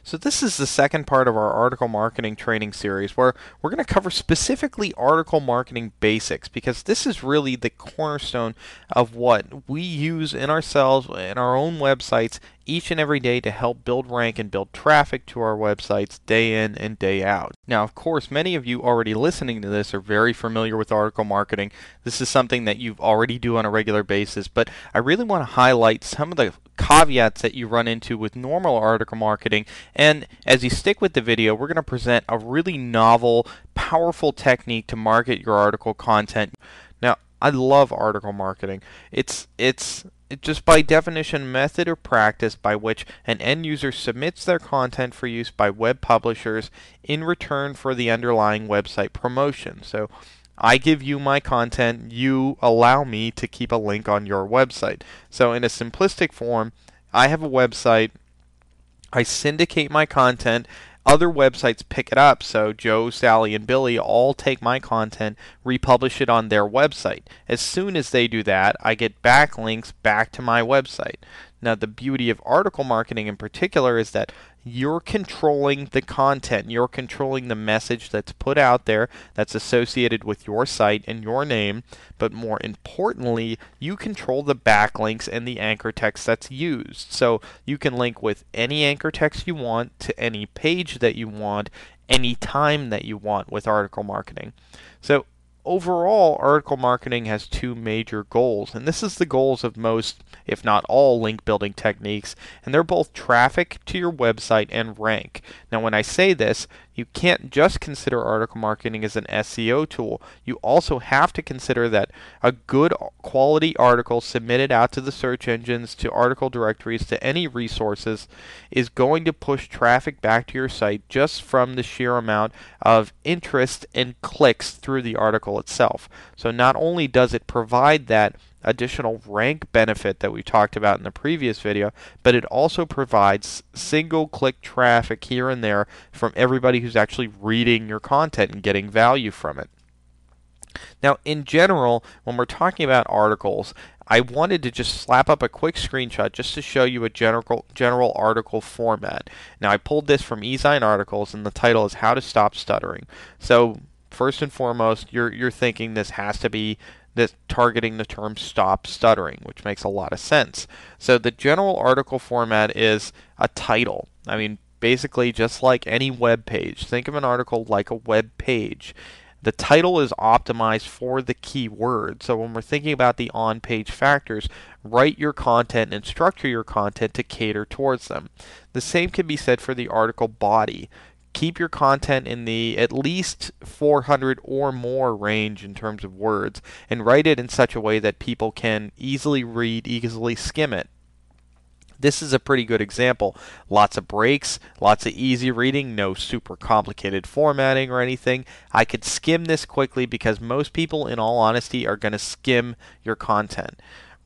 So this is the second part of our article marketing training series where we're going to cover specifically article marketing basics because this is really the cornerstone of what we use in ourselves, in our own websites, each and every day to help build rank and build traffic to our websites day in and day out. Now, of course, many of you already listening to this are very familiar with article marketing. This is something that you already do on a regular basis, but I really want to highlight some of the caveats that you run into with normal article marketing. And as you stick with the video, we're going to present a really novel, powerful technique to market your article content. Now, I love article marketing. It's just by definition method or practice by which an end user submits their content for use by web publishers in return for the underlying website promotion. So I give you my content, you allow me to keep a link on your website. So in a simplistic form, I have a website, I syndicate my content, other websites pick it up, so Joe, Sally, and Billy all take my content, republish it on their website. As soon as they do that, I get backlinks back to my website. Now, the beauty of article marketing in particular is that you're controlling the content, you're controlling the message that's put out there that's associated with your site and your name, but more importantly, you control the backlinks and the anchor text that's used. So you can link with any anchor text you want to any page that you want, any time that you want with article marketing. So overall, article marketing has two major goals, and this is the goals of most, if not all, link building techniques, and they're both traffic to your website and rank. Now, when I say this, you can't just consider article marketing as an SEO tool. You also have to consider that a good quality article submitted out to the search engines, to article directories, to any resources is going to push traffic back to your site just from the sheer amount of interest and clicks through the article itself. So not only does it provide that additional rank benefit that we talked about in the previous video, but it also provides single-click traffic here and there from everybody who's actually reading your content and getting value from it. Now, in general, when we're talking about articles, I wanted to just slap up a quick screenshot just to show you a general article format. Now, I pulled this from eZine Articles, and the title is How to Stop Stuttering. So, first and foremost, you're thinking this has to be targeting the term stop stuttering, which makes a lot of sense. So the general article format is a title. I mean, basically just like any web page. Think of an article like a web page. The title is optimized for the keyword. So when we're thinking about the on-page factors, write your content and structure your content to cater towards them. The same can be said for the article body. Keep your content in the at least 400 or more range in terms of words, and write it in such a way that people can easily read, easily skim it. This is a pretty good example. Lots of breaks, lots of easy reading, no super complicated formatting or anything. I could skim this quickly because most people, in all honesty, are going to skim your content.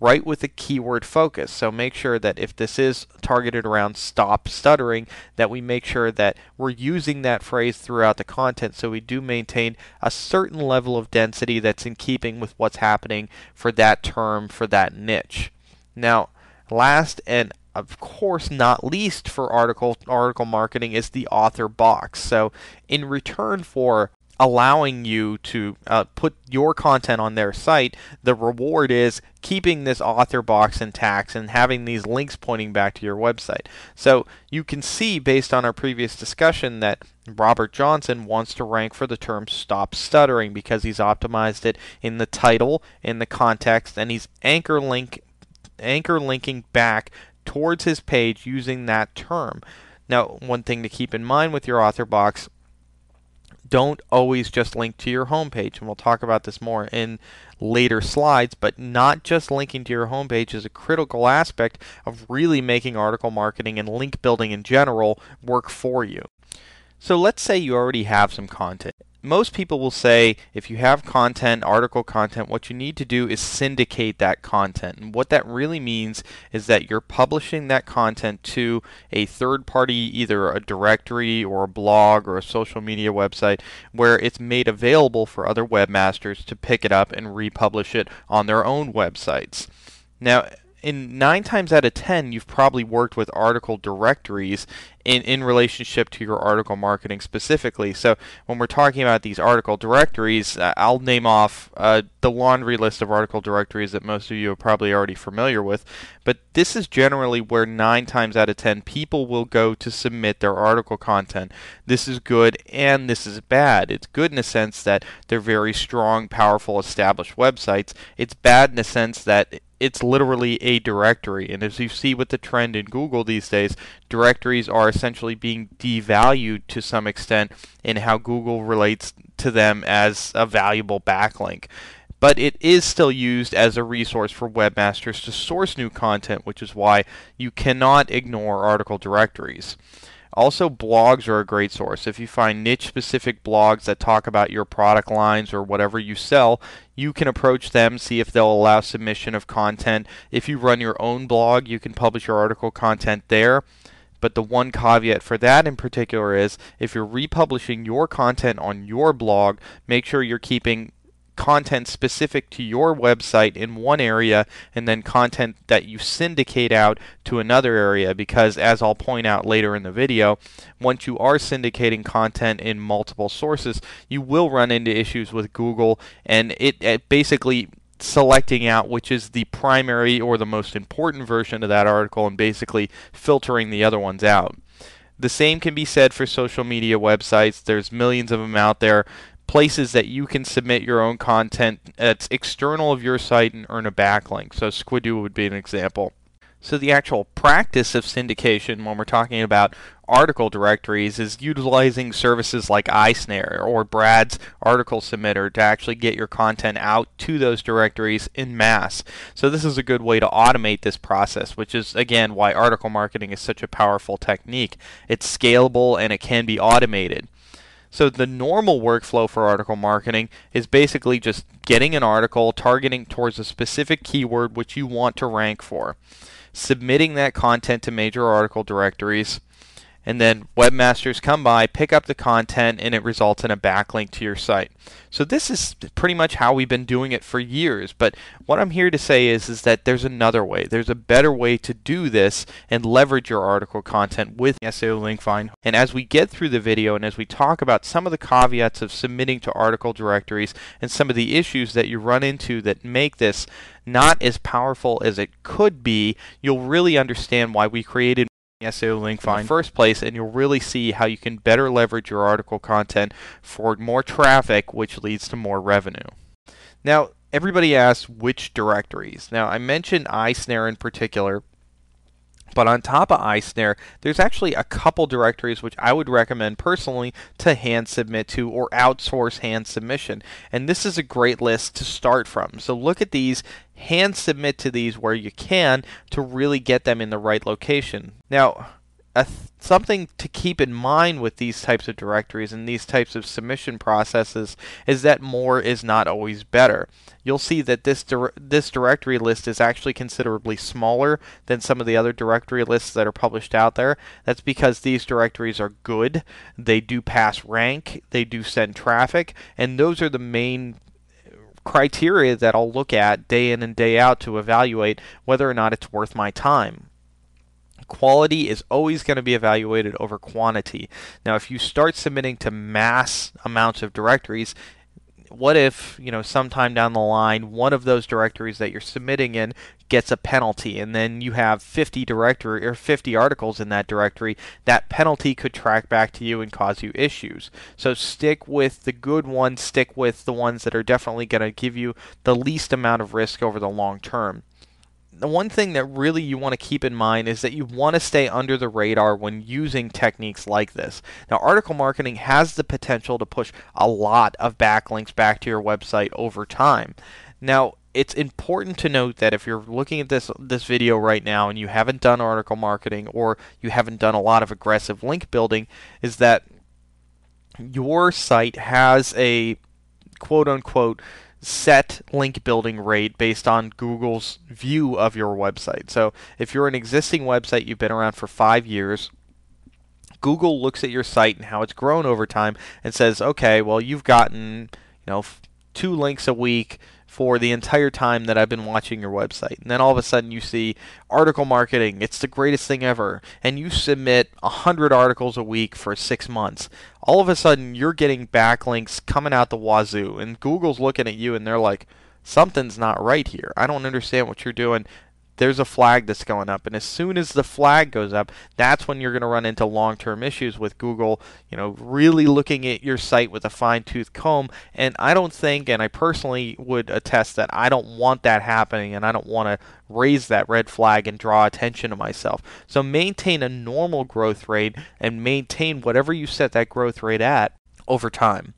Write with a keyword focus. So make sure that if this is targeted around stop stuttering, that we make sure that we're using that phrase throughout the content so we do maintain a certain level of density that's in keeping with what's happening for that term, for that niche. Now, last and of course not least for article marketing is the author box. So in return for allowing you to put your content on their site, the reward is keeping this author box intact and having these links pointing back to your website. So you can see based on our previous discussion that Robert Johnson wants to rank for the term stop stuttering because he's optimized it in the title, in the context, and he's anchor linking back towards his page using that term. Now, one thing to keep in mind with your author box, don't always just link to your homepage, and we'll talk about this more in later slides, but not just linking to your homepage is a critical aspect of really making article marketing and link building in general work for you. So let's say you already have some content. Most people will say if you have content, article content, what you need to do is syndicate that content. And what that really means is that you're publishing that content to a third party, either a directory or a blog or a social media website, where it's made available for other webmasters to pick it up and republish it on their own websites. Now, in 9 times out of 10, you've probably worked with article directories in relationship to your article marketing specifically. So when we're talking about these article directories, I'll name off the laundry list of article directories that most of you are probably already familiar with. But this is generally where 9 times out of 10 people will go to submit their article content. This is good and this is bad. It's good in a sense that they're very strong, powerful, established websites. It's bad in a sense that it's literally a directory. And as you see with the trend in Google these days, directories are essentially being devalued to some extent in how Google relates to them as a valuable backlink. But it is still used as a resource for webmasters to source new content, which is why you cannot ignore article directories. Also, blogs are a great source. If you find niche-specific blogs that talk about your product lines or whatever you sell, you can approach them, see if they'll allow submission of content. If you run your own blog, you can publish your article content there. But the one caveat for that in particular is if you're republishing your content on your blog, make sure you're keeping content specific to your website in one area and then content that you syndicate out to another area, because as I'll point out later in the video, once you are syndicating content in multiple sources, you will run into issues with Google and it basically selecting out which is the primary or the most important version of that article and basically filtering the other ones out. The same can be said for social media websites. There's millions of them out there. Places that you can submit your own content that's external of your site and earn a backlink. So Squidoo would be an example. So the actual practice of syndication when we're talking about article directories is utilizing services like iSnare or Brad's Article Submitter to actually get your content out to those directories in mass. So this is a good way to automate this process, which is again why article marketing is such a powerful technique. It's scalable and it can be automated. So the normal workflow for article marketing is basically just getting an article, targeting towards a specific keyword which you want to rank for, submitting that content to major article directories, and then webmasters come by, pick up the content, and it results in a backlink to your site. So this is pretty much how we've been doing it for years, but what I'm here to say is that there's another way. There's a better way to do this and leverage your article content with SEOLinkVine. And as we get through the video and as we talk about some of the caveats of submitting to article directories and some of the issues that you run into that make this not as powerful as it could be, you'll really understand why we created SEOLinkVine in the first place, and you'll really see how you can better leverage your article content for more traffic, which leads to more revenue. Now, everybody asks which directories. Now, I mentioned iSnare in particular, but on top of iSnare, there's actually a couple directories which I would recommend personally to hand submit to or outsource hand submission. And this is a great list to start from. So look at these, hand submit to these where you can to really get them in the right location. Now, something to keep in mind with these types of directories and these types of submission processes is that more is not always better. You'll see that this directory list is actually considerably smaller than some of the other directory lists that are published out there. That's because these directories are good, they do pass rank, they do send traffic, and those are the main criteria that I'll look at day in and day out to evaluate whether or not it's worth my time. Quality is always going to be evaluated over quantity. Now, if you start submitting to mass amounts of directories, what if, sometime down the line, one of those directories that you're submitting in gets a penalty, and then you have 50 articles in that directory? That penalty could track back to you and cause you issues. So stick with the good ones, stick with the ones that are definitely going to give you the least amount of risk over the long term. The one thing that really you want to keep in mind is that you want to stay under the radar when using techniques like this. Now, article marketing has the potential to push a lot of backlinks back to your website over time. Now, it's important to note that if you're looking at this video right now and you haven't done article marketing or you haven't done a lot of aggressive link building, is that your site has a quote-unquote set link building rate based on Google's view of your website. So if you're an existing website, you've been around for 5 years, Google looks at your site and how it's grown over time and says, okay, well, you've gotten 2 links a week for the entire time that I've been watching your website. And then all of a sudden you see article marketing, it's the greatest thing ever, and you submit 100 articles a week for 6 months. All of a sudden you're getting backlinks coming out the wazoo, and Google's looking at you and they're like, something's not right here. I don't understand what you're doing. There's a flag that's going up, and as soon as the flag goes up, that's when you're going to run into long-term issues with Google, really looking at your site with a fine-tooth comb. And I don't think, and I personally would attest that I don't want that happening, and I don't want to raise that red flag and draw attention to myself. So maintain a normal growth rate and maintain whatever you set that growth rate at over time.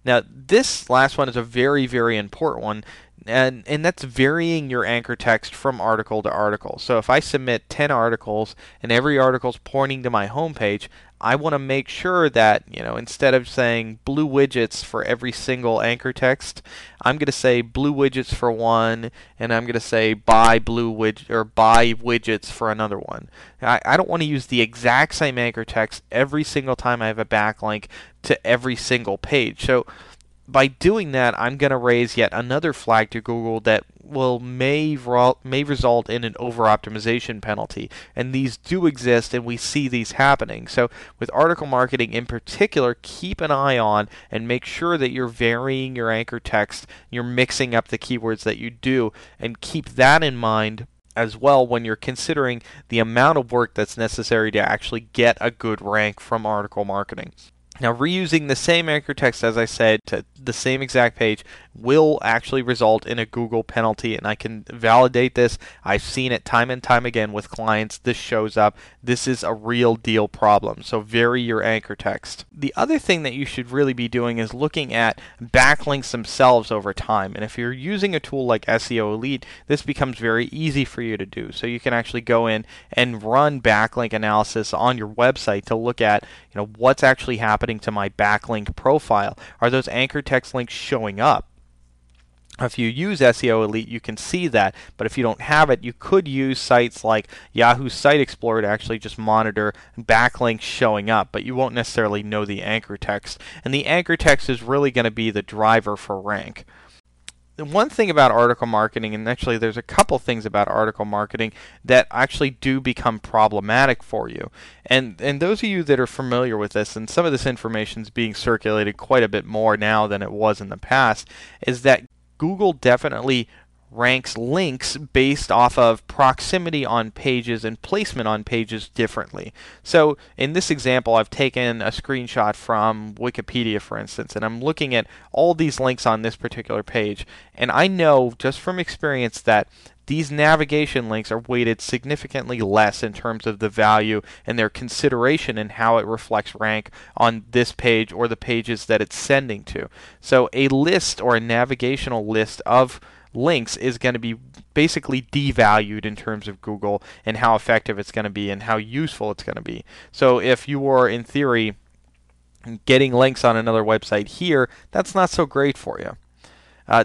Now, this last one is a very, very important one. And that's varying your anchor text from article to article. So if I submit 10 articles and every article is pointing to my homepage, I want to make sure that, instead of saying blue widgets for every single anchor text, I'm going to say blue widgets for one, and I'm going to say buy blue widget or buy widgets for another one. I don't want to use the exact same anchor text every single time I have a backlink to every single page. So by doing that, I'm going to raise yet another flag to Google that may result in an over-optimization penalty. And these do exist, and we see these happening. So with article marketing in particular, keep an eye on and make sure that you're varying your anchor text, you're mixing up the keywords that you do, and keep that in mind as well when you're considering the amount of work that's necessary to actually get a good rank from article marketing. Now, reusing the same anchor text, as I said, to the same exact page will actually result in a Google penalty, and I can validate this. I've seen it time and time again with clients. This shows up. This is a real deal problem, so vary your anchor text. The other thing that you should really be doing is looking at backlinks themselves over time, and if you're using a tool like SEO Elite, this becomes very easy for you to do. So you can actually go in and run backlink analysis on your website to look at, what's actually happening to my backlink profile. Are those anchor text links showing up? If you use SEO Elite, you can see that, but if you don't have it, you could use sites like Yahoo Site Explorer to actually just monitor backlinks showing up, but you won't necessarily know the anchor text. And the anchor text is really going to be the driver for rank. The one thing about article marketing, and actually there's a couple things about article marketing that actually do become problematic for you. And those of you that are familiar with this, and some of this information is being circulated quite a bit more now than it was in the past, is that Google definitely ranks links based off of proximity on pages and placement on pages differently. So in this example, I've taken a screenshot from Wikipedia, for instance, and I'm looking at all these links on this particular page, and I know just from experience that these navigation links are weighted significantly less in terms of the value and their consideration and how it reflects rank on this page or the pages that it's sending to. So a list or a navigational list of links is going to be basically devalued in terms of Google and how effective it's going to be and how useful it's going to be. So if you were, in theory, getting links on another website here, that's not so great for you.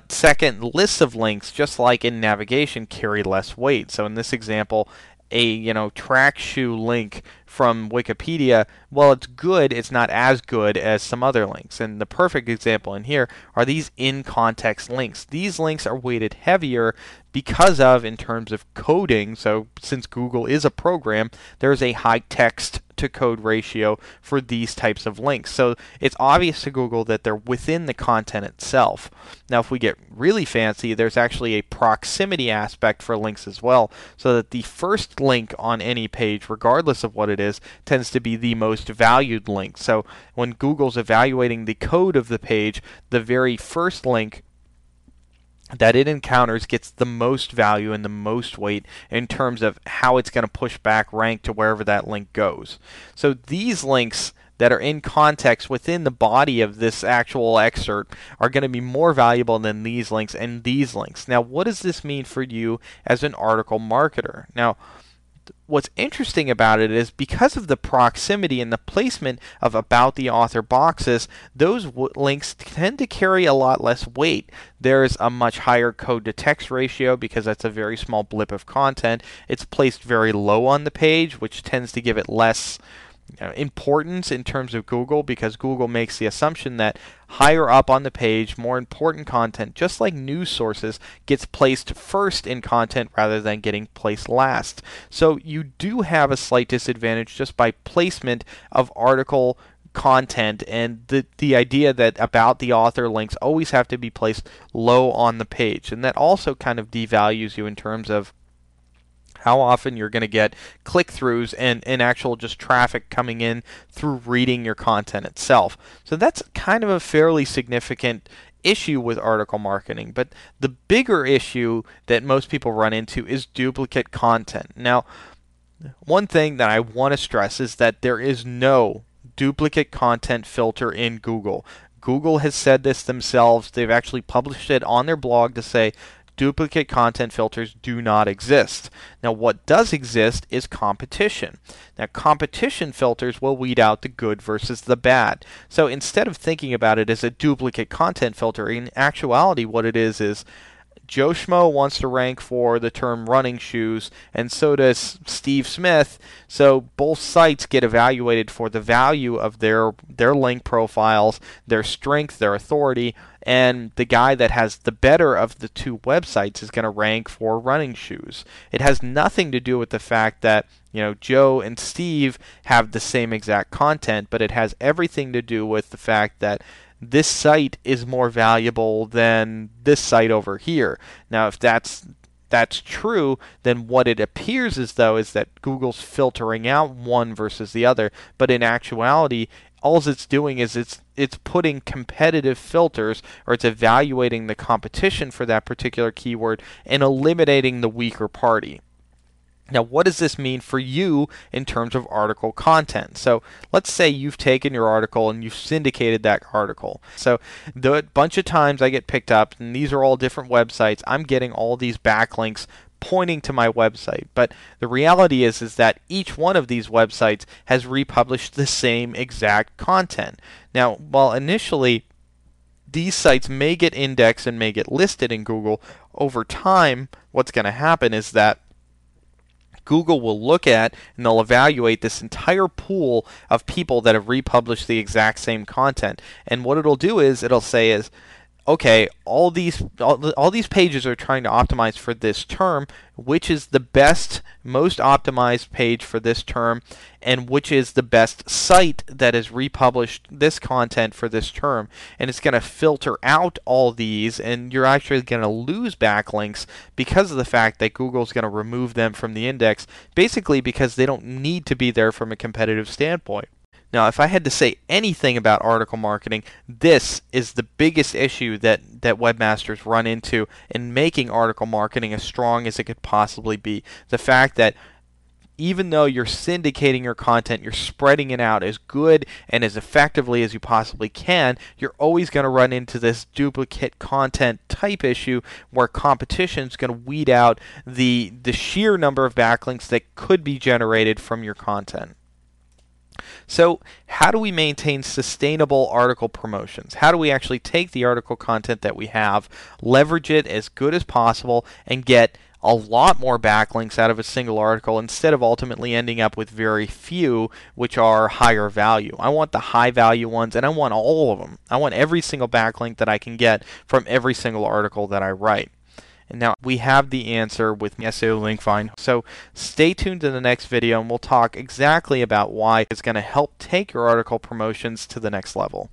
Second, lists of links, just like in navigation, carry less weight. So in this example, a track shoe link from Wikipedia, well, it's good, it's not as good as some other links. And the perfect example in here are these in-context links. These links are weighted heavier because of, in terms of coding, so since Google is a program, there's a high text to code ratio for these types of links. So it's obvious to Google that they're within the content itself. Now, if we get really fancy, there's actually a proximity aspect for links as well, so that the first link on any page, regardless of what it is, tends to be the most valued link. So when Google's evaluating the code of the page, the very first link that it encounters gets the most value and the most weight in terms of how it's going to push back rank to wherever that link goes. So these links that are in context within the body of this actual excerpt are going to be more valuable than these links and these links. Now, what does this mean for you as an article marketer? Now, what's interesting about it is because of the proximity and the placement of about the author boxes, those links tend to carry a lot less weight. There's a much higher code to text ratio because that's a very small blip of content. It's placed very low on the page, which tends to give it less importance in terms of Google, because Google makes the assumption that higher up on the page, more important content, just like news sources, gets placed first in content rather than getting placed last. So you do have a slight disadvantage just by placement of article content, and the idea that about the author links always have to be placed low on the page, and that also kind of devalues you in terms of how often you're going to get click-throughs and actual just traffic coming in through reading your content itself. So that's kind of a fairly significant issue with article marketing. But the bigger issue that most people run into is duplicate content. Now, one thing that I want to stress is that there is no duplicate content filter in Google. Google has said this themselves. They've actually published it on their blog to say duplicate content filters do not exist. Now, what does exist is competition. Now, competition filters will weed out the good versus the bad. So instead of thinking about it as a duplicate content filter, in actuality, what it is Joe Schmo wants to rank for the term running shoes, and so does Steve Smith. So both sites get evaluated for the value of their link profiles, their strength, their authority, and the guy that has the better of the two websites is going to rank for running shoes. It has nothing to do with the fact that Joe and Steve have the same exact content, but it has everything to do with the fact that this site is more valuable than this site over here. Now, if that's true, then what it appears as though is that Google's filtering out one versus the other, but in actuality, all it's doing is it's putting competitive filters, or it's evaluating the competition for that particular keyword and eliminating the weaker party. Now, what does this mean for you in terms of article content? So let's say you've taken your article and you've syndicated that article. So the bunch of times I get picked up, and these are all different websites, I'm getting all these backlinks pointing to my website. But the reality is that each one of these websites has republished the same exact content. Now, while initially these sites may get indexed and may get listed in Google, over time what's going to happen is that Google will look at and they'll evaluate this entire pool of people that have republished the exact same content. And what it'll do is it'll say okay, all these pages are trying to optimize for this term. Which is the best, most optimized page for this term, and which is the best site that has republished this content for this term? And it's going to filter out all these, and you're actually going to lose backlinks because of the fact that Google's going to remove them from the index, basically because they don't need to be there from a competitive standpoint. Now, if I had to say anything about article marketing, this is the biggest issue that webmasters run into in making article marketing as strong as it could possibly be. The fact that even though you're syndicating your content, you're spreading it out as good and as effectively as you possibly can, you're always going to run into this duplicate content type issue where competition is going to weed out the sheer number of backlinks that could be generated from your content. So how do we maintain sustainable article promotions? How do we actually take the article content that we have, leverage it as good as possible, and get a lot more backlinks out of a single article instead of ultimately ending up with very few, which are higher value? I want the high value ones, and I want all of them. I want every single backlink that I can get from every single article that I write. And now we have the answer with SEOLinkVine. So stay tuned to the next video and we'll talk exactly about why it's going to help take your article promotions to the next level.